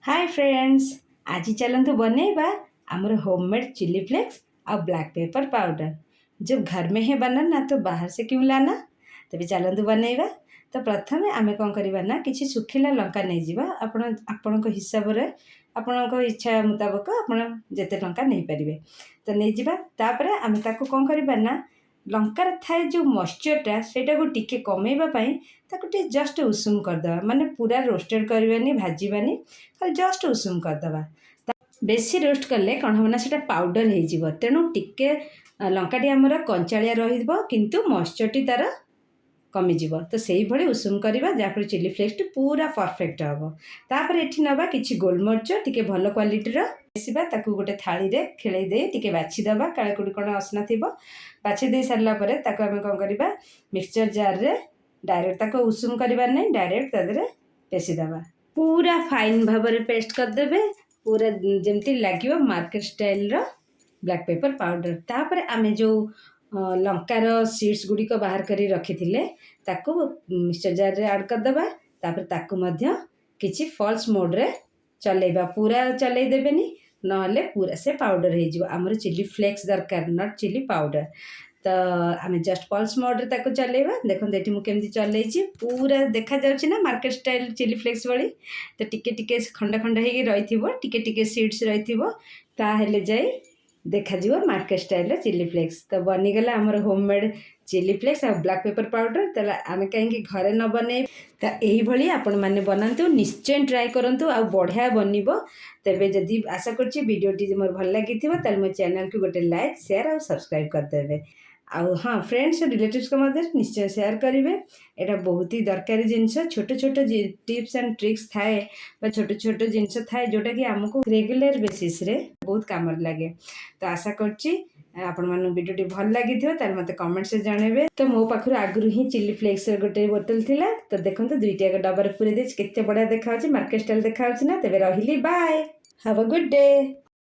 Hi friends, आज चलतु बनैबा आमर होममेड चिली फ्लेक्स और ब्लैक पेपर पाउडर। जब घर में है बनाना तो बाहर से क्यों लाना। तबे चलतु बनैबा। तो प्रथम आम कौन करवा ना कि सुखिला लंका नहीं जावा आपण हिसाब से आपण इच्छा मुताबक आप जिते लंका नहीं पारे तो नहीं जावा। तापर आम ताको कौन करवा ना लंकार थाए जो मॉइस्चरटा सेटा को टिके कमेवाई ताको जस्ट उषुम करदे, माने पूरा रोस्टेड करवानी भाजबानी खाली जस्ट उषुम करदे। बेसी रोस्ट कले कौन हम ना पाउडर हो तेणु टिके लंकाटी आमर कंचालिया रु मॉइस्चरटी तार कमिज तो से भाई उषुम करवा जहाँफल चिली फ्लेक्स पूरा परफेक्ट हम। तापर ये नवा कि गोलमरीच टी भल क्वालिटीर ताकू गोटे थाली रे खेल दे टी बाछीदबा काले कौटी कौन असना थी बाछी दे सारापर आम कौन करवा मिक्सचर जार रे डायरेक्ट ताको उषुम करवार नहीं, डायरेक्ट तादे पेशीदबा पूरा फाइन भाव में पेस्ट करदे पूरा जमती लगे market style black pepper powder. तापर आम जो लंकार सीड्स गुड़िक बाहर कर रखी ताकू मिक्सचर जार रे ऐड करदबा। तापर ताकू मध्य किछि फॉल्स मोड रे चलेबा, पूरा चलै देबेनी नहले पूरा से पाउडर हो जिवो। हमर चिली फ्लेक्स दरकार नॉट चिली पाउडर। तो आम जस्ट पल्स मोड रे ताको चलेबा। देखो ये मुझे केमती चलैछि पूरा देखा जाउछि ना मार्केट स्टाइल चिली फ्लेक्स वाली। तो टिके टिके खंड खंड होगी रही टिके टिके सीड्स रही ताहेले जाई देखा जीव मार्केट स्टाइल चिली फ्लेक्स। तो बनीगला आमर होममेड चिली फ्लेक्स और ब्लैक पेपर पाउडर। तो आम कहीं घरे न बने तो यही आपण मैंने बनातु, निश्चय ट्राए करंतु आ बढ़िया बनब। तेबे जदि आशा करछि वीडियोटी मोर भल लगी मो चैनल को गोटे लाइक शेयर और सब्सक्राइब करदेवे। आउ हाँ फ्रेंड्स रिलेटिव्स को मध्य निश्चय शेयर करेंगे। यहाँ बहुत ही दरकारी जिनस छोट छोट टिप्स एंड ट्रिक्स थाए छोट छोट जिनस थाए जोटा कि आमको रेगुलर बेसिस रे बहुत काम लगे। तो आशा करछि आपण मानु वीडियोटी भल लगी मत कमेंट से जनइबे। तो मो पाखु आगु ही चिली फ्लेक्स गोटे बोतल थिला तो देखो दुईटा डब्बा पूरे केते बढ़िया देखा मार्केट स्टाइल देखा ना। तेबे रहिली, bye, have a good day.